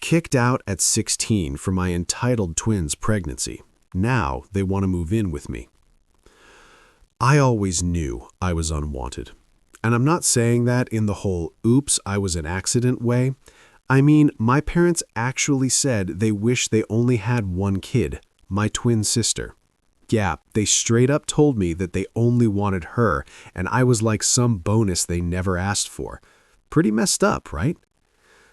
Kicked out at 16 for my entitled twins' pregnancy. Now they want to move in with me. I always knew I was unwanted. And I'm not saying that in the whole oops, I was an accident way. I mean, my parents actually said they wish they only had one kid, my twin sister. Yeah, they straight up told me that they only wanted her, and I was like some bonus they never asked for. Pretty messed up, right?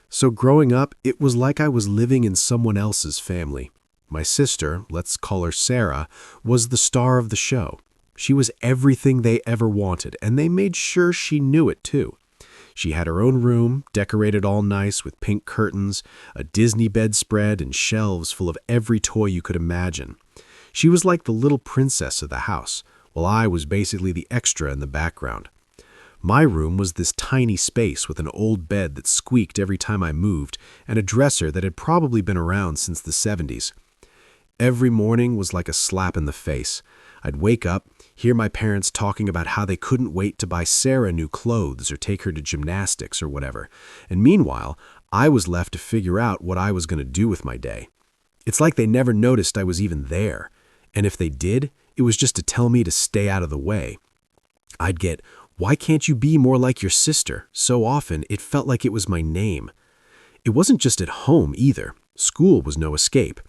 So growing up, it was like I was living in someone else's family. My sister, let's call her Sarah, was the star of the show. She was everything they ever wanted, and they made sure she knew it too. She had her own room, decorated all nice with pink curtains, a Disney bedspread, and shelves full of every toy you could imagine. She was like the little princess of the house, while I was basically the extra in the background. My room was this tiny space with an old bed that squeaked every time I moved and a dresser that had probably been around since the 70s. Every morning was like a slap in the face. I'd wake up, hear my parents talking about how they couldn't wait to buy Sarah new clothes or take her to gymnastics or whatever, and meanwhile, I was left to figure out what I was going to do with my day. It's like they never noticed I was even there, and if they did, it was just to tell me to stay out of the way. I'd get, "Why can't you be more like your sister?" So often, it felt like it was my name. It wasn't just at home either. School was no escape.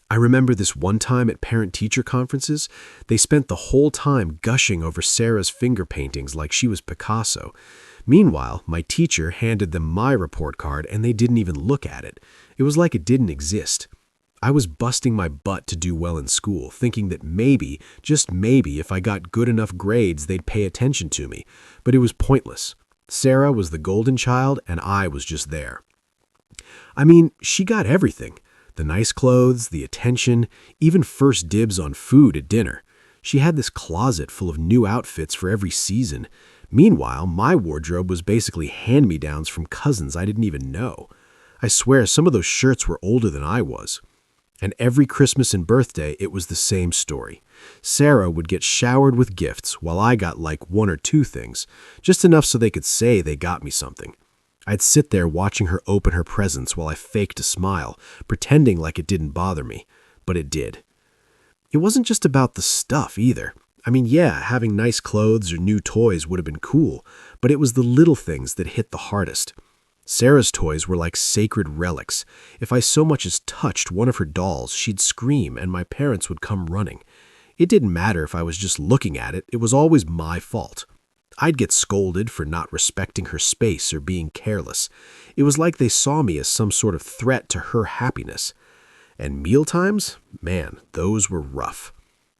I remember this one time at parent-teacher conferences, they spent the whole time gushing over Sarah's finger paintings like she was Picasso. Meanwhile, my teacher handed them my report card and they didn't even look at it. It was like it didn't exist. I was busting my butt to do well in school, thinking that maybe, just maybe, if I got good enough grades, they'd pay attention to me. But it was pointless. Sarah was the golden child and I was just there. I mean, she got everything. The nice clothes, the attention, even first dibs on food at dinner. She had this closet full of new outfits for every season. Meanwhile, my wardrobe was basically hand-me-downs from cousins I didn't even know. I swear some of those shirts were older than I was. And every Christmas and birthday, it was the same story. Sarah would get showered with gifts while I got like one or two things, just enough so they could say they got me something. I'd sit there watching her open her presents while I faked a smile, pretending like it didn't bother me, but it did. It wasn't just about the stuff either. I mean, yeah, having nice clothes or new toys would have been cool, but it was the little things that hit the hardest. Sarah's toys were like sacred relics. If I so much as touched one of her dolls, she'd scream and my parents would come running. It didn't matter if I was just looking at it, it was always my fault. I'd get scolded for not respecting her space or being careless. It was like they saw me as some sort of threat to her happiness. And mealtimes? Man, those were rough.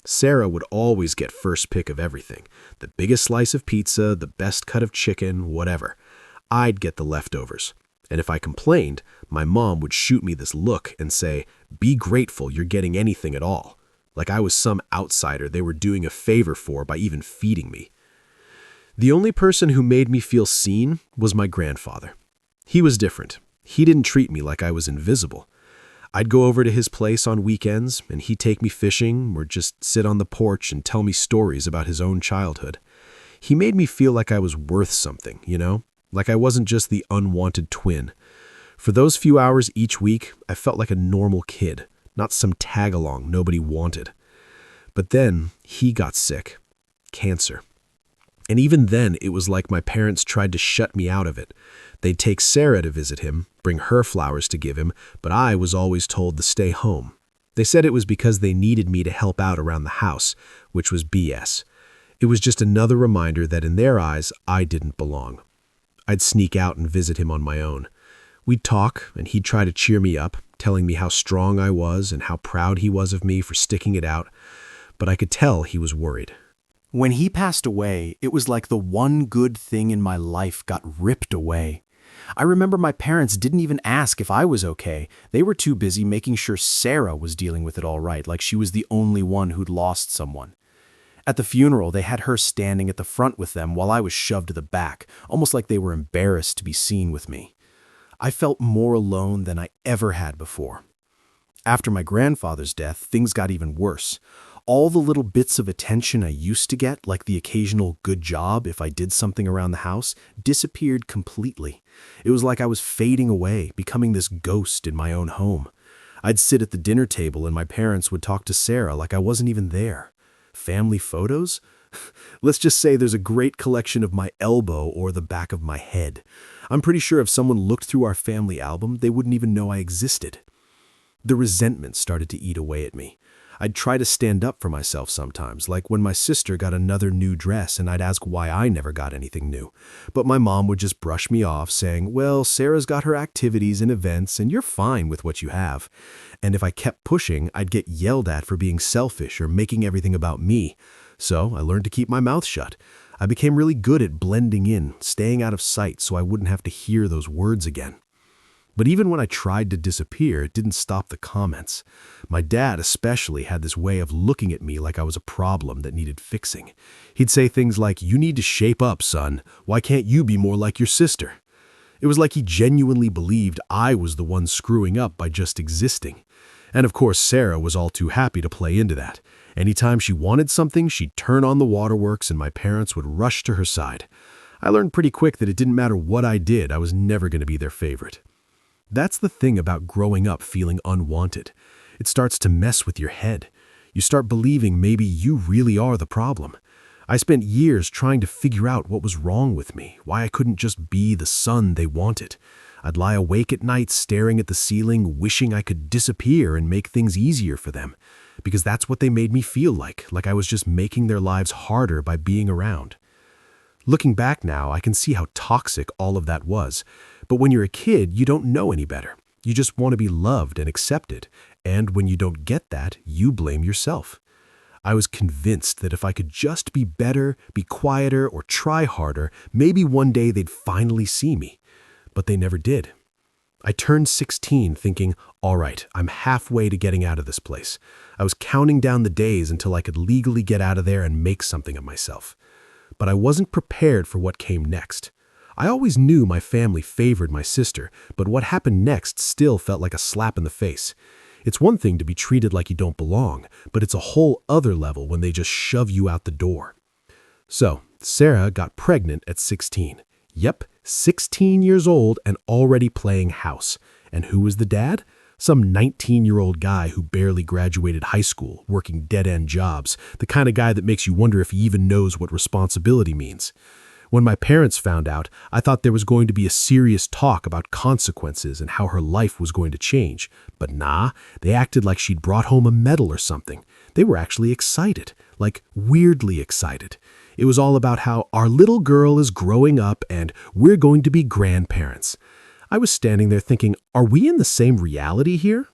Sarah would always get first pick of everything. The biggest slice of pizza, the best cut of chicken, whatever. I'd get the leftovers. And if I complained, my mom would shoot me this look and say, "Be grateful you're getting anything at all." Like I was some outsider they were doing a favor for by even feeding me. The only person who made me feel seen was my grandfather. He was different. He didn't treat me like I was invisible. I'd go over to his place on weekends, and he'd take me fishing or just sit on the porch and tell me stories about his own childhood. He made me feel like I was worth something, like I wasn't just the unwanted twin. For those few hours each week, I felt like a normal kid, not some tag-along nobody wanted. But then he got sick. Cancer. And even then, it was like my parents tried to shut me out of it. They'd take Sarah to visit him, bring her flowers to give him, but I was always told to stay home. They said it was because they needed me to help out around the house, which was BS. It was just another reminder that in their eyes, I didn't belong. I'd sneak out and visit him on my own. We'd talk, and he'd try to cheer me up, telling me how strong I was and how proud he was of me for sticking it out, but I could tell he was worried. When he passed away, it was like the one good thing in my life got ripped away. I remember my parents didn't even ask if I was okay. They were too busy making sure Sarah was dealing with it all right, like she was the only one who'd lost someone. At the funeral, they had her standing at the front with them while I was shoved to the back, almost like they were embarrassed to be seen with me. I felt more alone than I ever had before. After my grandfather's death, things got even worse. All the little bits of attention I used to get, like the occasional good job if I did something around the house, disappeared completely. It was like I was fading away, becoming this ghost in my own home. I'd sit at the dinner table and my parents would talk to Sarah like I wasn't even there. Family photos? Let's just say there's a great collection of my elbow or the back of my head. I'm pretty sure if someone looked through our family album, they wouldn't even know I existed. The resentment started to eat away at me. I'd try to stand up for myself sometimes, like when my sister got another new dress and I'd ask why I never got anything new. But my mom would just brush me off, saying, well, Sarah's got her activities and events and you're fine with what you have. And if I kept pushing, I'd get yelled at for being selfish or making everything about me. So I learned to keep my mouth shut. I became really good at blending in, staying out of sight so I wouldn't have to hear those words again. But even when I tried to disappear, it didn't stop the comments. My dad especially had this way of looking at me like I was a problem that needed fixing. He'd say things like, you need to shape up, son. Why can't you be more like your sister? It was like he genuinely believed I was the one screwing up by just existing. And of course, Sarah was all too happy to play into that. Anytime she wanted something, she'd turn on the waterworks and my parents would rush to her side. I learned pretty quick that it didn't matter what I did, I was never going to be their favorite. That's the thing about growing up feeling unwanted. It starts to mess with your head. You start believing maybe you really are the problem. I spent years trying to figure out what was wrong with me, why I couldn't just be the son they wanted. I'd lie awake at night staring at the ceiling, wishing I could disappear and make things easier for them, because that's what they made me feel like I was just making their lives harder by being around. Looking back now, I can see how toxic all of that was. But when you're a kid, you don't know any better. You just want to be loved and accepted. And when you don't get that, you blame yourself. I was convinced that if I could just be better, be quieter, or try harder, maybe one day they'd finally see me. But they never did. I turned 16 thinking, all right, I'm halfway to getting out of this place. I was counting down the days until I could legally get out of there and make something of myself. But I wasn't prepared for what came next. I always knew my family favored my sister, but what happened next still felt like a slap in the face. It's one thing to be treated like you don't belong, but it's a whole other level when they just shove you out the door. So, Sarah got pregnant at 16. Yep, 16 years old and already playing house. And who was the dad? Some 19-year-old guy who barely graduated high school, working dead-end jobs, the kind of guy that makes you wonder if he even knows what responsibility means. When my parents found out, I thought there was going to be a serious talk about consequences and how her life was going to change. But nah, they acted like she'd brought home a medal or something. They were actually excited, like weirdly excited. It was all about how our little girl is growing up and we're going to be grandparents. I was standing there thinking, are we in the same reality here?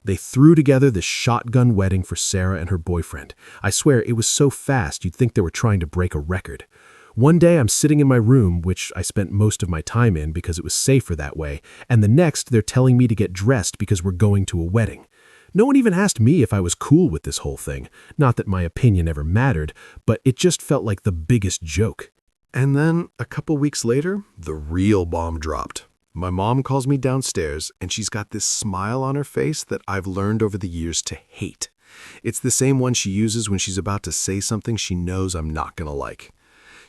They threw together this shotgun wedding for Sarah and her boyfriend. I swear it was so fast you'd think they were trying to break a record. One day I'm sitting in my room, which I spent most of my time in because it was safer that way, and the next they're telling me to get dressed because we're going to a wedding. No one even asked me if I was cool with this whole thing. Not that my opinion ever mattered, but it just felt like the biggest joke. And then, a couple weeks later, the real bomb dropped. My mom calls me downstairs, and she's got this smile on her face that I've learned over the years to hate. It's the same one she uses when she's about to say something she knows I'm not gonna like.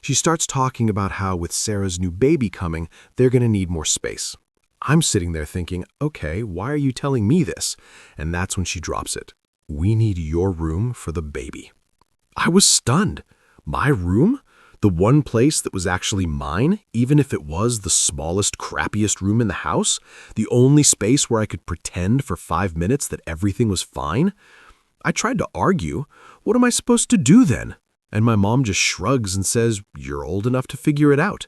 She starts talking about how with Sarah's new baby coming, they're gonna need more space. I'm sitting there thinking, okay, why are you telling me this? And that's when she drops it. We need your room for the baby. I was stunned. My room? The one place that was actually mine, even if it was the smallest, crappiest room in the house? The only space where I could pretend for 5 minutes that everything was fine? I tried to argue. What am I supposed to do then? And my mom just shrugs and says, you're old enough to figure it out.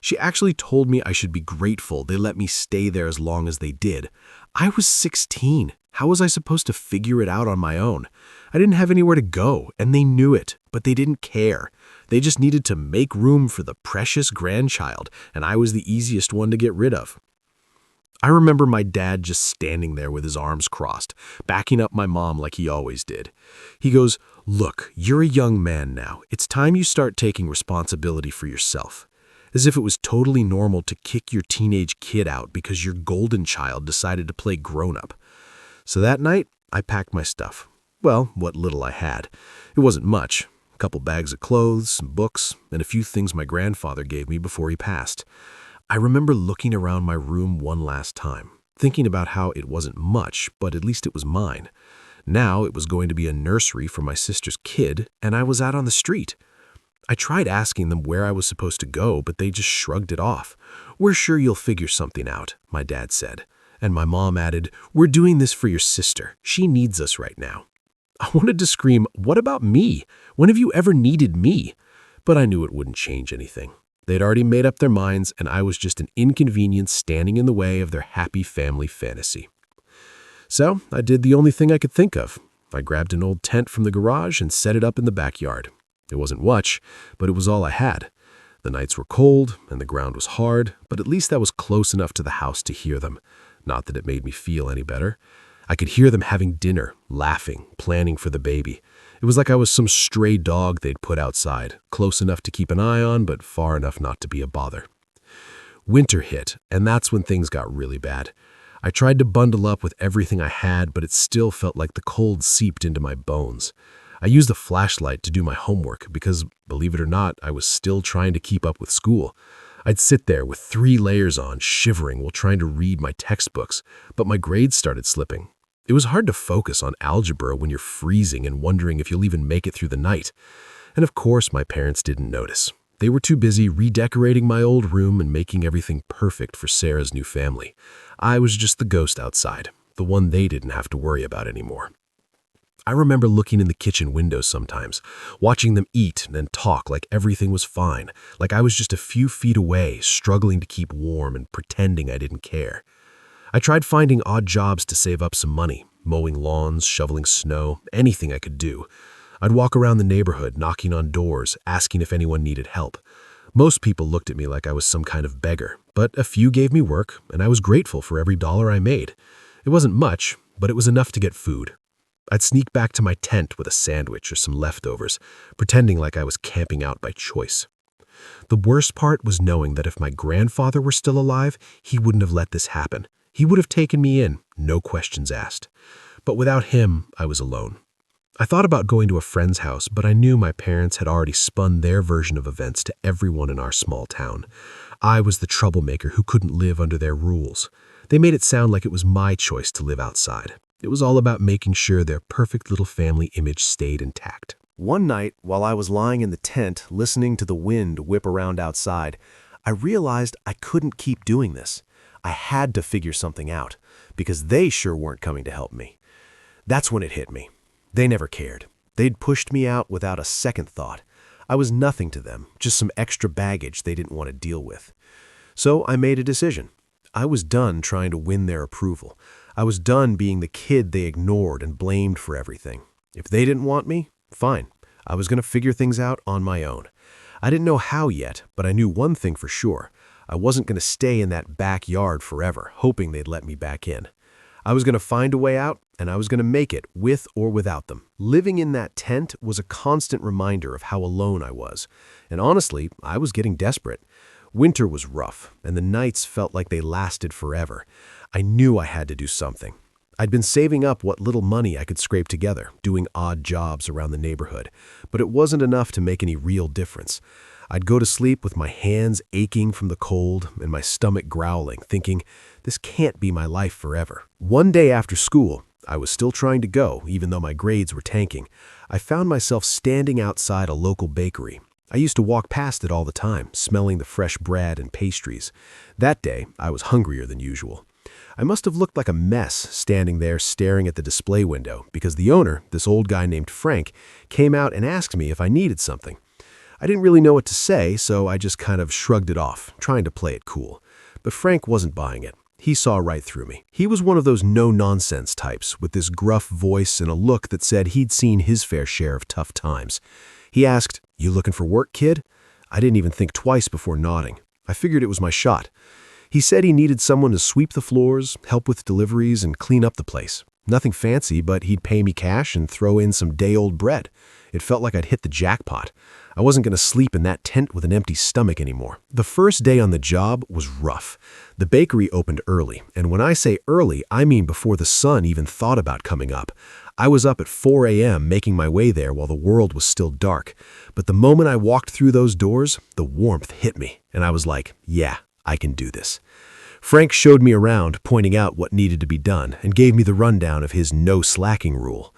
She actually told me I should be grateful they let me stay there as long as they did. I was 16. How was I supposed to figure it out on my own? I didn't have anywhere to go, and they knew it, but they didn't care. They just needed to make room for the precious grandchild, and I was the easiest one to get rid of. I remember my dad just standing there with his arms crossed, backing up my mom like he always did. He goes, look, you're a young man now. It's time you start taking responsibility for yourself. As if it was totally normal to kick your teenage kid out because your golden child decided to play grown-up. So that night, I packed my stuff. Well, what little I had. It wasn't much. A couple bags of clothes, some books, and a few things my grandfather gave me before he passed. I remember looking around my room one last time, thinking about how it wasn't much, but at least it was mine. Now it was going to be a nursery for my sister's kid, and I was out on the street. I tried asking them where I was supposed to go, but they just shrugged it off. "We're sure you'll figure something out," my dad said. And my mom added, "We're doing this for your sister. She needs us right now." I wanted to scream, "What about me? When have you ever needed me?" But I knew it wouldn't change anything. They'd already made up their minds, and I was just an inconvenience standing in the way of their happy family fantasy. So I did the only thing I could think of. I grabbed an old tent from the garage and set it up in the backyard. It wasn't much, but it was all I had. The nights were cold and the ground was hard, but at least I was close enough to the house to hear them. Not that it made me feel any better. I could hear them having dinner, laughing, planning for the baby. It was like I was some stray dog they'd put outside, close enough to keep an eye on, but far enough not to be a bother. Winter hit, and that's when things got really bad. I tried to bundle up with everything I had, but it still felt like the cold seeped into my bones. I used a flashlight to do my homework because, believe it or not, I was still trying to keep up with school. I'd sit there with 3 layers on, shivering while trying to read my textbooks, but my grades started slipping. It was hard to focus on algebra when you're freezing and wondering if you'll even make it through the night. And of course, my parents didn't notice. They were too busy redecorating my old room and making everything perfect for Sarah's new family. I was just the ghost outside, the one they didn't have to worry about anymore. I remember looking in the kitchen windows sometimes, watching them eat and talk like everything was fine, like I was just a few feet away, struggling to keep warm and pretending I didn't care. I tried finding odd jobs to save up some money, mowing lawns, shoveling snow, anything I could do. I'd walk around the neighborhood, knocking on doors, asking if anyone needed help. Most people looked at me like I was some kind of beggar, but a few gave me work, and I was grateful for every dollar I made. It wasn't much, but it was enough to get food. I'd sneak back to my tent with a sandwich or some leftovers, pretending like I was camping out by choice. The worst part was knowing that if my grandfather were still alive, he wouldn't have let this happen. He would have taken me in, no questions asked. But without him, I was alone. I thought about going to a friend's house, but I knew my parents had already spun their version of events to everyone in our small town. I was the troublemaker who couldn't live under their rules. They made it sound like it was my choice to live outside. It was all about making sure their perfect little family image stayed intact. One night, while I was lying in the tent listening to the wind whip around outside, I realized I couldn't keep doing this. I had to figure something out, because they sure weren't coming to help me. That's when it hit me. They never cared. They'd pushed me out without a second thought. I was nothing to them, just some extra baggage they didn't want to deal with. So I made a decision. I was done trying to win their approval. I was done being the kid they ignored and blamed for everything. If they didn't want me, fine. I was going to figure things out on my own. I didn't know how yet, but I knew one thing for sure. I wasn't going to stay in that backyard forever, hoping they'd let me back in. I was going to find a way out, and I was going to make it with or without them. Living in that tent was a constant reminder of how alone I was. And honestly, I was getting desperate. Winter was rough, and the nights felt like they lasted forever. I knew I had to do something. I'd been saving up what little money I could scrape together, doing odd jobs around the neighborhood, but it wasn't enough to make any real difference. I'd go to sleep with my hands aching from the cold and my stomach growling, thinking, this can't be my life forever. One day after school, I was still trying to go, even though my grades were tanking. I found myself standing outside a local bakery. I used to walk past it all the time, smelling the fresh bread and pastries. That day, I was hungrier than usual. I must have looked like a mess standing there staring at the display window because the owner, this old guy named Frank, came out and asked me if I needed something. I didn't really know what to say, so I just kind of shrugged it off, trying to play it cool. But Frank wasn't buying it. He saw right through me. He was one of those no-nonsense types with this gruff voice and a look that said he'd seen his fair share of tough times. He asked, "You looking for work, kid?" I didn't even think twice before nodding. I figured it was my shot. He said he needed someone to sweep the floors, help with deliveries, and clean up the place. Nothing fancy, but he'd pay me cash and throw in some day-old bread. It felt like I'd hit the jackpot. I wasn't going to sleep in that tent with an empty stomach anymore. The first day on the job was rough. The bakery opened early, and when I say early, I mean before the sun even thought about coming up. I was up at 4 a.m. making my way there while the world was still dark. But the moment I walked through those doors, the warmth hit me, and I was like, yeah, I can do this. Frank showed me around, pointing out what needed to be done, and gave me the rundown of his no slacking rule.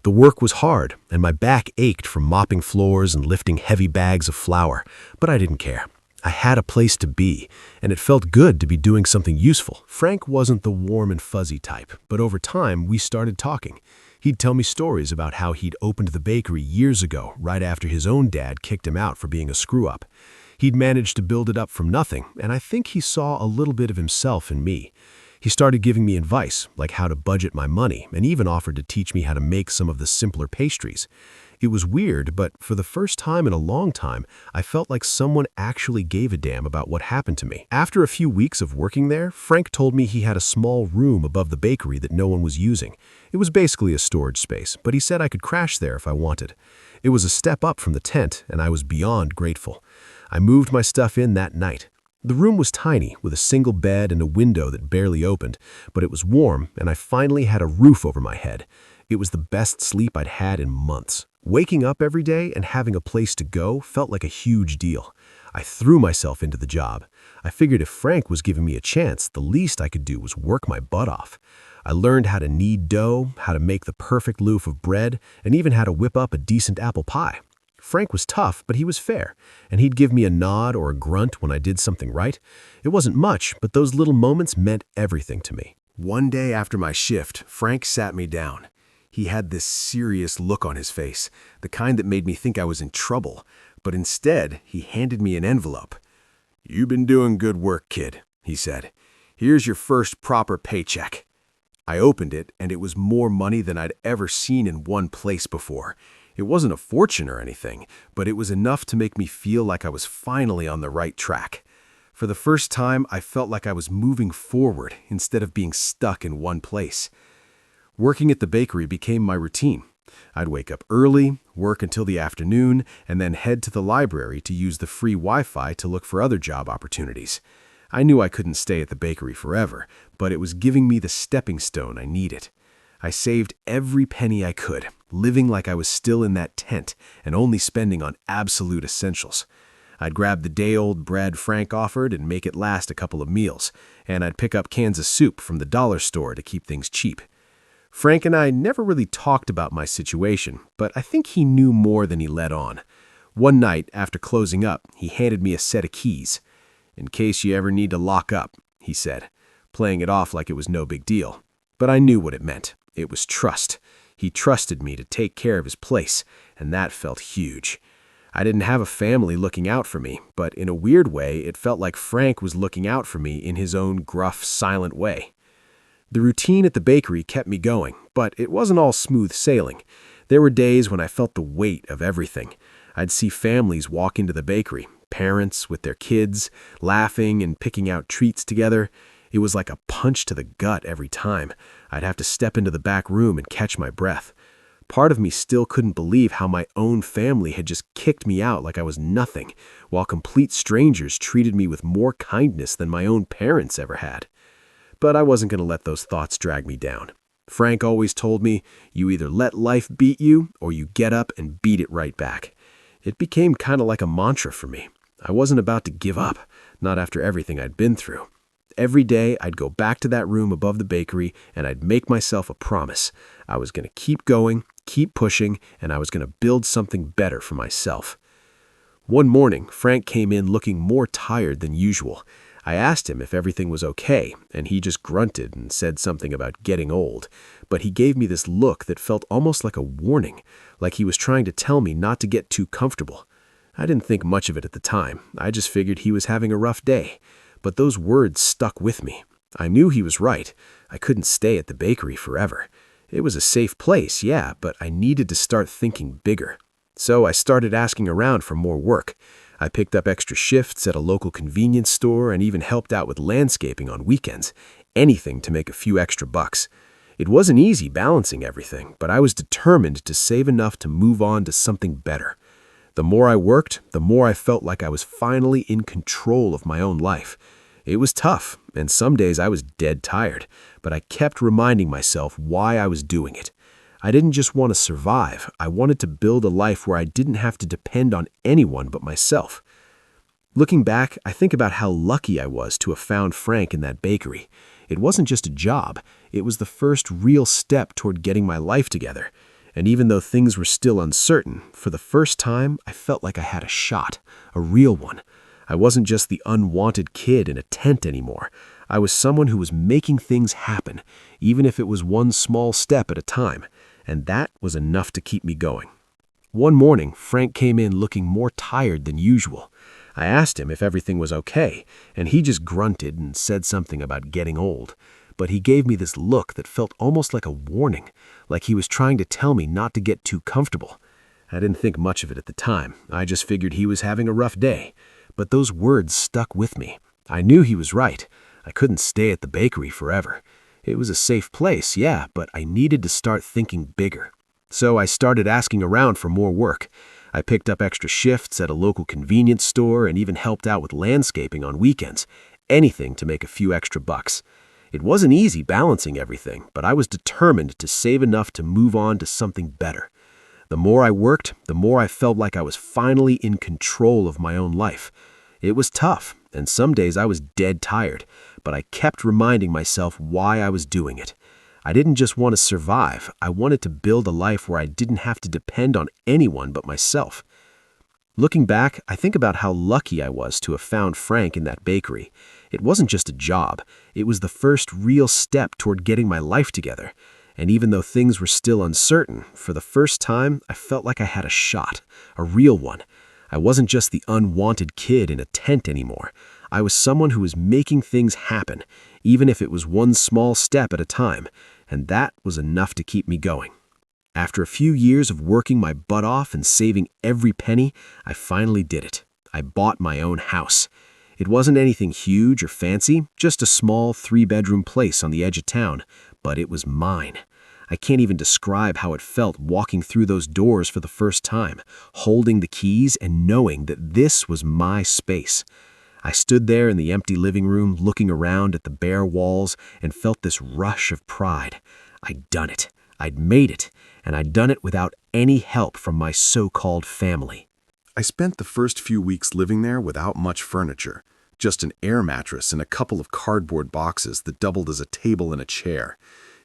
The work was hard, and my back ached from mopping floors and lifting heavy bags of flour, but I didn't care. I had a place to be, and it felt good to be doing something useful. Frank wasn't the warm and fuzzy type, but over time we started talking. He'd tell me stories about how he'd opened the bakery years ago, right after his own dad kicked him out for being a screw-up. He'd managed to build it up from nothing, and I think he saw a little bit of himself in me. He started giving me advice, like how to budget my money, and even offered to teach me how to make some of the simpler pastries. It was weird, but for the first time in a long time, I felt like someone actually gave a damn about what happened to me. After a few weeks of working there, Frank told me he had a small room above the bakery that no one was using. It was basically a storage space, but he said I could crash there if I wanted. It was a step up from the tent, and I was beyond grateful. I moved my stuff in that night. The room was tiny, with a single bed and a window that barely opened, but it was warm, and I finally had a roof over my head. It was the best sleep I'd had in months. Waking up every day and having a place to go felt like a huge deal. I threw myself into the job. I figured if Frank was giving me a chance, the least I could do was work my butt off. I learned how to knead dough, how to make the perfect loaf of bread, and even how to whip up a decent apple pie. Frank was tough, but he was fair, and he'd give me a nod or a grunt when I did something right. It wasn't much, but those little moments meant everything to me. One day after my shift, Frank sat me down. He had this serious look on his face, the kind that made me think I was in trouble, but instead, he handed me an envelope. "You've been doing good work, kid," he said. "Here's your first proper paycheck." I opened it, and it was more money than I'd ever seen in one place before. It wasn't a fortune or anything, but it was enough to make me feel like I was finally on the right track. For the first time, I felt like I was moving forward instead of being stuck in one place. Working at the bakery became my routine. I'd wake up early, work until the afternoon, and then head to the library to use the free Wi-Fi to look for other job opportunities. I knew I couldn't stay at the bakery forever, but it was giving me the stepping stone I needed. I saved every penny I could, living like I was still in that tent and only spending on absolute essentials. I'd grab the day-old bread Frank offered and make it last a couple of meals, and I'd pick up cans of soup from the dollar store to keep things cheap. Frank and I never really talked about my situation, but I think he knew more than he let on. One night, after closing up, he handed me a set of keys. "In case you ever need to lock up," he said, playing it off like it was no big deal. But I knew what it meant. It was trust. He trusted me to take care of his place, and that felt huge. I didn't have a family looking out for me, but in a weird way, it felt like Frank was looking out for me in his own gruff, silent way. The routine at the bakery kept me going, but it wasn't all smooth sailing. There were days when I felt the weight of everything. I'd see families walk into the bakery, parents with their kids, laughing and picking out treats together. It was like a punch to the gut every time. I'd have to step into the back room and catch my breath. Part of me still couldn't believe how my own family had just kicked me out like I was nothing, while complete strangers treated me with more kindness than my own parents ever had. But I wasn't going to let those thoughts drag me down. Frank always told me, you either let life beat you or you get up and beat it right back. It became kind of like a mantra for me. I wasn't about to give up, not after everything I'd been through. Every day, I'd go back to that room above the bakery, and I'd make myself a promise. I was going to keep going, keep pushing, and I was going to build something better for myself. One morning, Frank came in looking more tired than usual. I asked him if everything was okay, and he just grunted and said something about getting old. But he gave me this look that felt almost like a warning, like he was trying to tell me not to get too comfortable. I didn't think much of it at the time. I just figured he was having a rough day. But those words stuck with me. I knew he was right. I couldn't stay at the bakery forever. It was a safe place, yeah, but I needed to start thinking bigger. So I started asking around for more work. I picked up extra shifts at a local convenience store and even helped out with landscaping on weekends. Anything to make a few extra bucks. It wasn't easy balancing everything, but I was determined to save enough to move on to something better. The more I worked, the more I felt like I was finally in control of my own life. It was tough, and some days I was dead tired, but I kept reminding myself why I was doing it. I didn't just want to survive, I wanted to build a life where I didn't have to depend on anyone but myself. Looking back, I think about how lucky I was to have found Frank in that bakery. It wasn't just a job, it was the first real step toward getting my life together. And even though things were still uncertain, for the first time, I felt like I had a shot, a real one. I wasn't just the unwanted kid in a tent anymore. I was someone who was making things happen, even if it was one small step at a time. And that was enough to keep me going. One morning, Frank came in looking more tired than usual. I asked him if everything was okay, and he just grunted and said something about getting old. But he gave me this look that felt almost like a warning, like he was trying to tell me not to get too comfortable. I didn't think much of it at the time. I just figured he was having a rough day. But those words stuck with me. I knew he was right. I couldn't stay at the bakery forever. It was a safe place, yeah, but I needed to start thinking bigger. So I started asking around for more work. I picked up extra shifts at a local convenience store and even helped out with landscaping on weekends. Anything to make a few extra bucks. It wasn't easy balancing everything, but I was determined to save enough to move on to something better. The more I worked, the more I felt like I was finally in control of my own life. It was tough, and some days I was dead tired, but I kept reminding myself why I was doing it. I didn't just want to survive, I wanted to build a life where I didn't have to depend on anyone but myself. Looking back, I think about how lucky I was to have found Frank in that bakery. It wasn't just a job, it was the first real step toward getting my life together. And even though things were still uncertain, for the first time, I felt like I had a shot, a real one. I wasn't just the unwanted kid in a tent anymore. I was someone who was making things happen, even if it was one small step at a time, and that was enough to keep me going. After a few years of working my butt off and saving every penny, I finally did it. I bought my own house. It wasn't anything huge or fancy, just a small 3-bedroom place on the edge of town, but it was mine. I can't even describe how it felt walking through those doors for the first time, holding the keys and knowing that this was my space. I stood there in the empty living room looking around at the bare walls and felt this rush of pride. I'd done it. I'd made it, and I'd done it without any help from my so-called family. I spent the first few weeks living there without much furniture, just an air mattress and a couple of cardboard boxes that doubled as a table and a chair.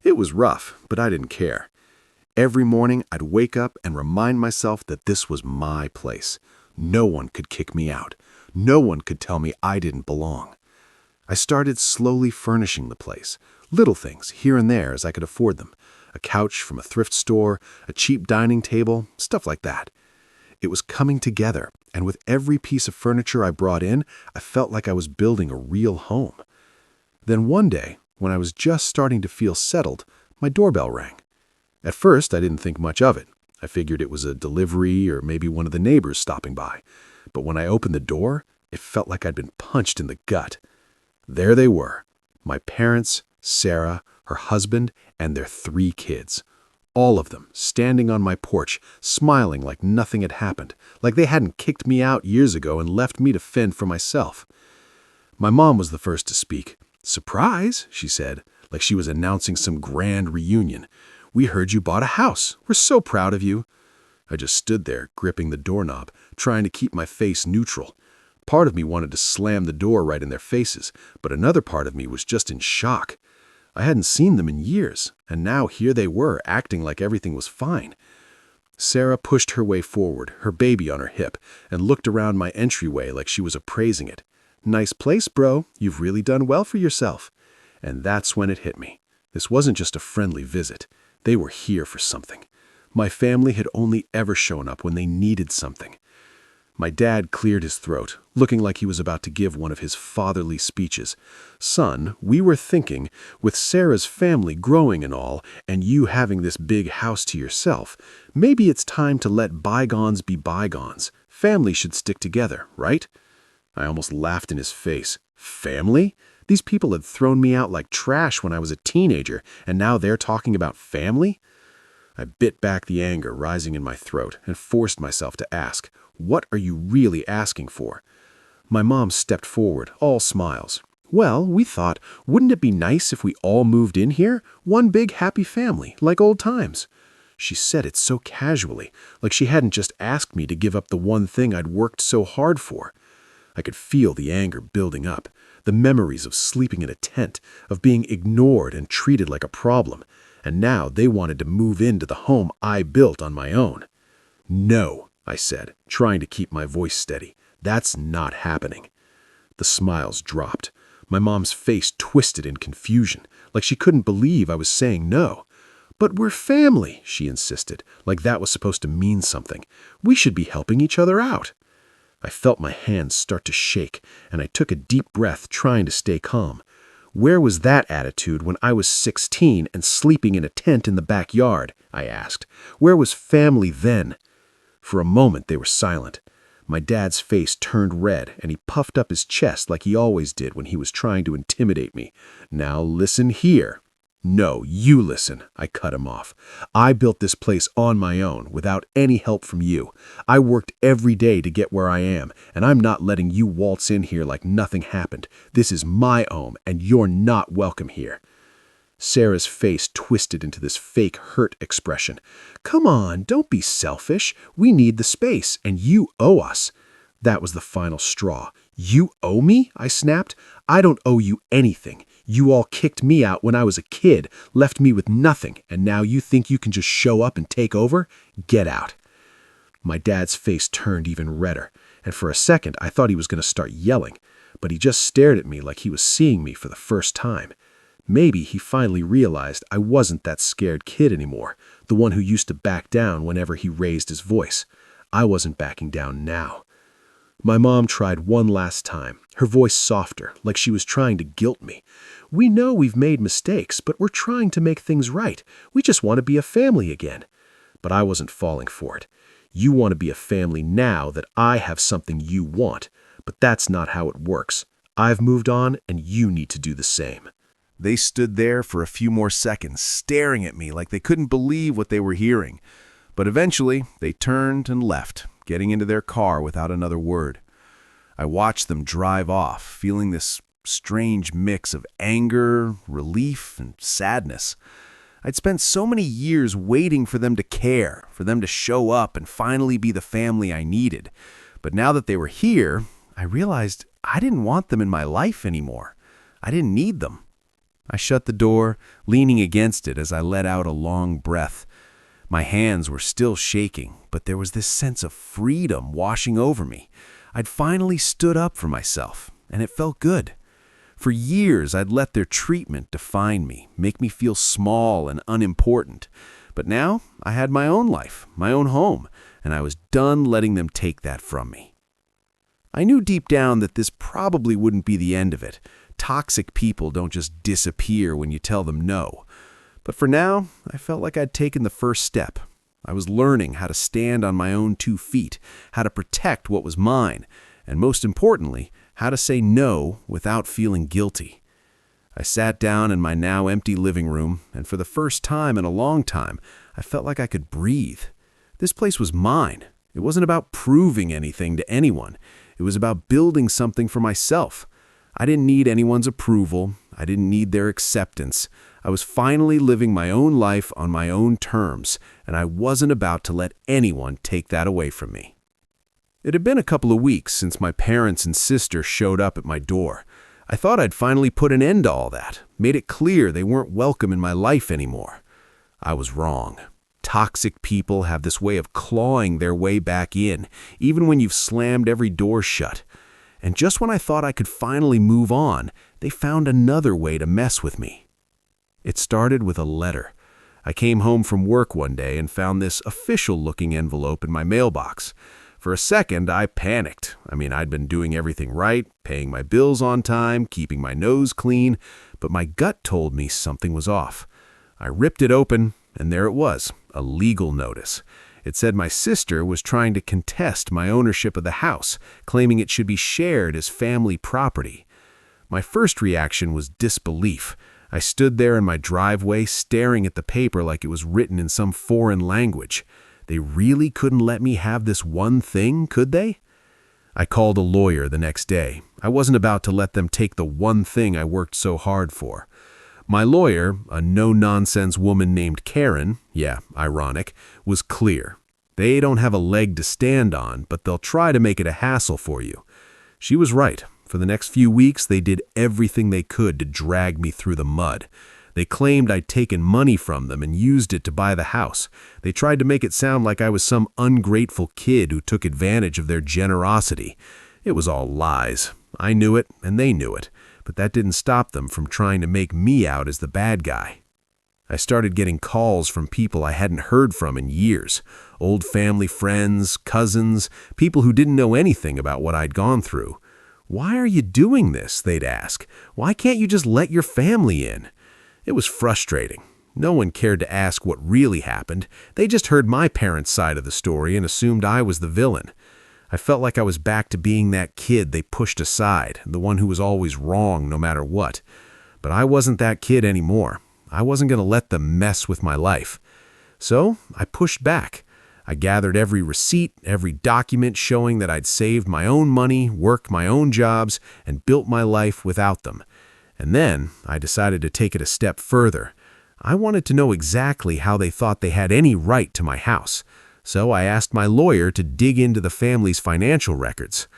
It was rough, but I didn't care. Every morning, I'd wake up and remind myself that this was my place. No one could kick me out. No one could tell me I didn't belong. I started slowly furnishing the place, little things here and there as I could afford them. A couch from a thrift store, a cheap dining table, stuff like that. It was coming together, and with every piece of furniture I brought in, I felt like I was building a real home. Then one day, when I was just starting to feel settled, my doorbell rang. At first, I didn't think much of it. I figured it was a delivery or maybe one of the neighbors stopping by. But when I opened the door, it felt like I'd been punched in the gut. There they were, my parents, Sarah, her husband, and their 3 kids. All of them standing on my porch, smiling like nothing had happened, like they hadn't kicked me out years ago and left me to fend for myself. My mom was the first to speak. "Surprise," she said, like she was announcing some grand reunion. "We heard you bought a house. We're so proud of you." I just stood there, gripping the doorknob, trying to keep my face neutral. Part of me wanted to slam the door right in their faces, but another part of me was just in shock. I hadn't seen them in years, and now here they were, acting like everything was fine. Sarah pushed her way forward, her baby on her hip, and looked around my entryway like she was appraising it. "Nice place, bro. You've really done well for yourself." And that's when it hit me. This wasn't just a friendly visit. They were here for something. My family had only ever shown up when they needed something. My dad cleared his throat, looking like he was about to give one of his fatherly speeches. "Son, we were thinking, with Sarah's family growing and all, and you having this big house to yourself, maybe it's time to let bygones be bygones. Family should stick together, right?" I almost laughed in his face. "Family? These people had thrown me out like trash when I was a teenager, and now they're talking about family? I bit back the anger rising in my throat and forced myself to ask, "What are you really asking for?" My mom stepped forward, all smiles. "Well, we thought, wouldn't it be nice if we all moved in here? One big happy family, like old times." She said it so casually, like she hadn't just asked me to give up the one thing I'd worked so hard for. I could feel the anger building up, the memories of sleeping in a tent, of being ignored and treated like a problem, and now they wanted to move into the home I built on my own. "No," I said, trying to keep my voice steady. "That's not happening." The smiles dropped. My mom's face twisted in confusion, like she couldn't believe I was saying no. "But we're family," she insisted, like that was supposed to mean something. "We should be helping each other out." I felt my hands start to shake, and I took a deep breath, trying to stay calm. "Where was that attitude when I was 16 and sleeping in a tent in the backyard?" I asked. "Where was family then?" For a moment they were silent. My dad's face turned red, and he puffed up his chest like he always did when he was trying to intimidate me. "Now listen here." "No, you listen," I cut him off. "I built this place on my own, without any help from you. I worked every day to get where I am, and I'm not letting you waltz in here like nothing happened. This is my home, and you're not welcome here." Sarah's face twisted into this fake hurt expression. "Come on, don't be selfish. We need the space, and you owe us." That was the final straw. "You owe me?" I snapped. "I don't owe you anything. You all kicked me out when I was a kid, left me with nothing, and now you think you can just show up and take over? Get out." My dad's face turned even redder, and for a second I thought he was going to start yelling, but he just stared at me like he was seeing me for the first time. Maybe he finally realized I wasn't that scared kid anymore, the one who used to back down whenever he raised his voice. I wasn't backing down now. My mom tried one last time, her voice softer, like she was trying to guilt me. "We know we've made mistakes, but we're trying to make things right. We just want to be a family again." But I wasn't falling for it. "You want to be a family now that I have something you want, but that's not how it works. I've moved on, and you need to do the same." They stood there for a few more seconds, staring at me like they couldn't believe what they were hearing. But eventually, they turned and left, getting into their car without another word. I watched them drive off, feeling this strange mix of anger, relief, and sadness. I'd spent so many years waiting for them to care, for them to show up and finally be the family I needed. But now that they were here, I realized I didn't want them in my life anymore. I didn't need them. I shut the door, leaning against it as I let out a long breath. My hands were still shaking, but there was this sense of freedom washing over me. I'd finally stood up for myself, and it felt good. For years, I'd let their treatment define me, make me feel small and unimportant. But now, I had my own life, my own home, and I was done letting them take that from me. I knew deep down that this probably wouldn't be the end of it. Toxic people don't just disappear when you tell them no. But for now, I felt like I'd taken the first step. I was learning how to stand on my own 2 feet, how to protect what was mine, and most importantly, how to say no without feeling guilty. I sat down in my now empty living room, and for the first time in a long time, I felt like I could breathe. This place was mine. It wasn't about proving anything to anyone. It was about building something for myself. I didn't need anyone's approval. I didn't need their acceptance. I was finally living my own life on my own terms, and I wasn't about to let anyone take that away from me. It had been a couple of weeks since my parents and sister showed up at my door. I thought I'd finally put an end to all that, made it clear they weren't welcome in my life anymore. I was wrong. Toxic people have this way of clawing their way back in, even when you've slammed every door shut. And just when I thought I could finally move on, they found another way to mess with me. It started with a letter. I came home from work one day and found this official-looking envelope in my mailbox. For a second, I panicked. I'd been doing everything right, paying my bills on time, keeping my nose clean, but my gut told me something was off. I ripped it open, and there it was, a legal notice. It said my sister was trying to contest my ownership of the house, claiming it should be shared as family property. My first reaction was disbelief. I stood there in my driveway staring at the paper like it was written in some foreign language. They really couldn't let me have this one thing, could they? I called a lawyer the next day. I wasn't about to let them take the one thing I worked so hard for. My lawyer, a no-nonsense woman named Karen, yeah, ironic, was clear. They don't have a leg to stand on, but they'll try to make it a hassle for you. She was right. For the next few weeks, they did everything they could to drag me through the mud. They claimed I'd taken money from them and used it to buy the house. They tried to make it sound like I was some ungrateful kid who took advantage of their generosity. It was all lies. I knew it, and they knew it, but that didn't stop them from trying to make me out as the bad guy. I started getting calls from people I hadn't heard from in years. Old family friends, cousins, people who didn't know anything about what I'd gone through. "Why are you doing this?" they'd ask. "Why can't you just let your family in?" It was frustrating. No one cared to ask what really happened. They just heard my parents' side of the story and assumed I was the villain. I felt like I was back to being that kid they pushed aside, the one who was always wrong no matter what. But I wasn't that kid anymore. I wasn't going to let them mess with my life. So I pushed back. I gathered every receipt, every document showing that I'd saved my own money, worked my own jobs, and built my life without them. And then I decided to take it a step further. I wanted to know exactly how they thought they had any right to my house. So I asked my lawyer to dig into the family's financial records.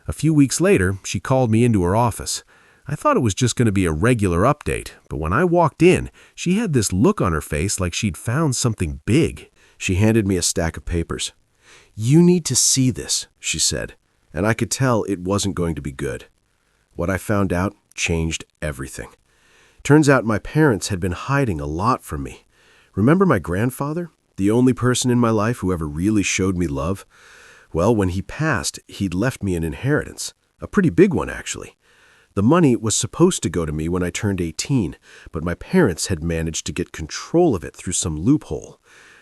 A few weeks later, she called me into her office. I thought it was just going to be a regular update, but when I walked in, she had this look on her face like she'd found something big. She handed me a stack of papers. "You need to see this," she said, and I could tell it wasn't going to be good. What I found out changed everything. Turns out my parents had been hiding a lot from me. Remember my grandfather, the only person in my life who ever really showed me love? Well, when he passed, he'd left me an inheritance, a pretty big one actually. The money was supposed to go to me when I turned 18, but my parents had managed to get control of it through some loophole.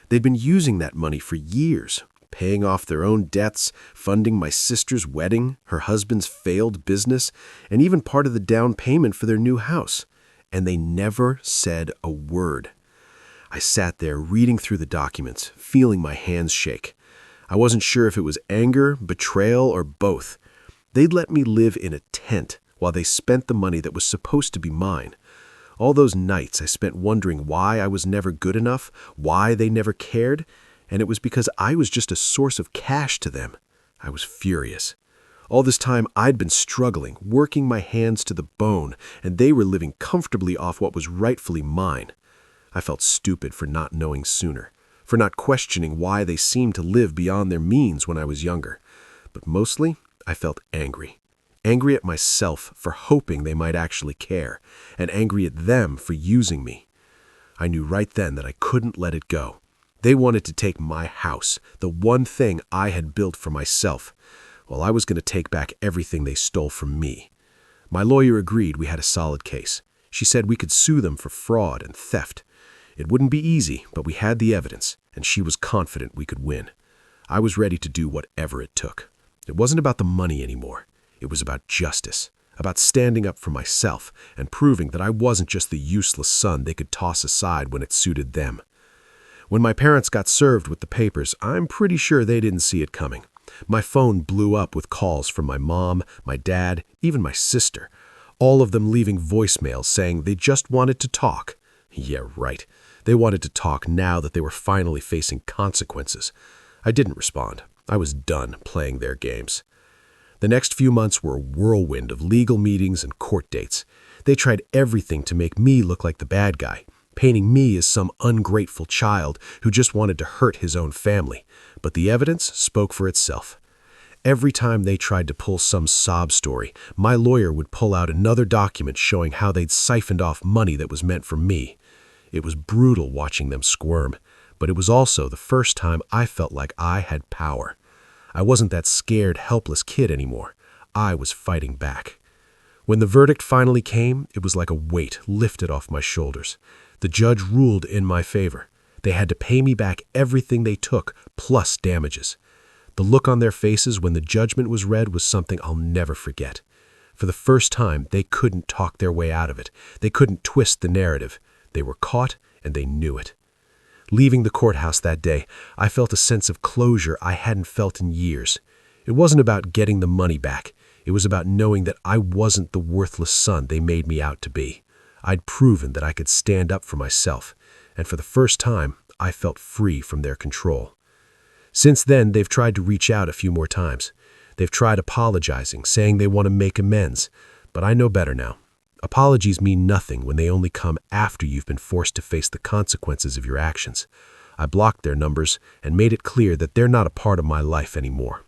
They'd been using that money for years, paying off their own debts, funding my sister's wedding, her husband's failed business, and even part of the down payment for their new house. And they never said a word. I sat there reading through the documents, feeling my hands shake. I wasn't sure if it was anger, betrayal, or both. They'd let me live in a tent while they spent the money that was supposed to be mine. All those nights I spent wondering why I was never good enough, why they never cared, and it was because I was just a source of cash to them. I was furious. All this time I'd been struggling, working my hands to the bone, and they were living comfortably off what was rightfully mine. I felt stupid for not knowing sooner, for not questioning why they seemed to live beyond their means when I was younger. But mostly, I felt angry. Angry at myself for hoping they might actually care, and angry at them for using me. I knew right then that I couldn't let it go. They wanted to take my house, the one thing I had built for myself. Well, I was going to take back everything they stole from me. My lawyer agreed we had a solid case. She said we could sue them for fraud and theft. It wouldn't be easy, but we had the evidence, and she was confident we could win. I was ready to do whatever it took. It wasn't about the money anymore. It was about justice, about standing up for myself and proving that I wasn't just the useless son they could toss aside when it suited them. When my parents got served with the papers, I'm pretty sure they didn't see it coming. My phone blew up with calls from my mom, my dad, even my sister, all of them leaving voicemails saying they just wanted to talk. Yeah, right. They wanted to talk now that they were finally facing consequences. I didn't respond. I was done playing their games. The next few months were a whirlwind of legal meetings and court dates. They tried everything to make me look like the bad guy, painting me as some ungrateful child who just wanted to hurt his own family. But the evidence spoke for itself. Every time they tried to pull some sob story, my lawyer would pull out another document showing how they'd siphoned off money that was meant for me. It was brutal watching them squirm, but it was also the first time I felt like I had power. I wasn't that scared, helpless kid anymore. I was fighting back. When the verdict finally came, it was like a weight lifted off my shoulders. The judge ruled in my favor. They had to pay me back everything they took, plus damages. The look on their faces when the judgment was read was something I'll never forget. For the first time, they couldn't talk their way out of it. They couldn't twist the narrative. They were caught, and they knew it. Leaving the courthouse that day, I felt a sense of closure I hadn't felt in years. It wasn't about getting the money back. It was about knowing that I wasn't the worthless son they made me out to be. I'd proven that I could stand up for myself, and for the first time, I felt free from their control. Since then, they've tried to reach out a few more times. They've tried apologizing, saying they want to make amends, but I know better now. Apologies mean nothing when they only come after you've been forced to face the consequences of your actions. I blocked their numbers and made it clear that they're not a part of my life anymore.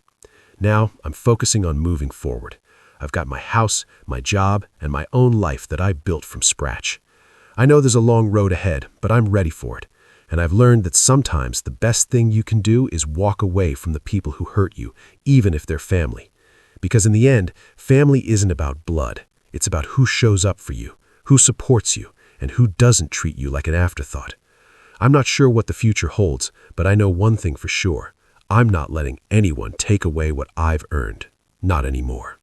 Now, I'm focusing on moving forward. I've got my house, my job, and my own life that I built from scratch. I know there's a long road ahead, but I'm ready for it. And I've learned that sometimes the best thing you can do is walk away from the people who hurt you, even if they're family. Because in the end, family isn't about blood. It's about who shows up for you, who supports you, and who doesn't treat you like an afterthought. I'm not sure what the future holds, but I know one thing for sure. I'm not letting anyone take away what I've earned. Not anymore.